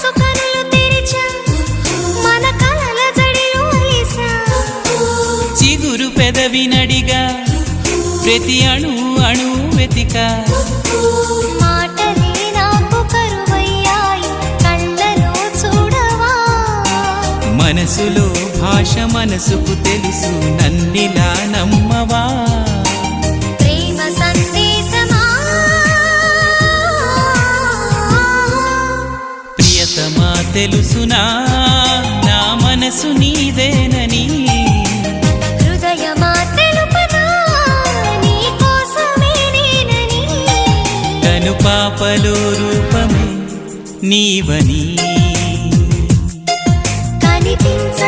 మనసు కనులు తెరిచా మన కలల జడిలో అలిసా చిగురు పెదవి నడిగా ప్రతి అణు అణు వెతికా మాటలే నాకు కరువయ్యాయి కళ్ళలో చూడవా మనసులో భాష మనసుకు తెలుసు నన్నిలా నమ్మవా ప్రేమ సందేశమా ప్రియతమా తెలుసునా నా మనసు నీదేనని హృదయమా తెలుపనా నీ కోసమే నేనని కను పాపలో రూపమే నీవని కనిపించ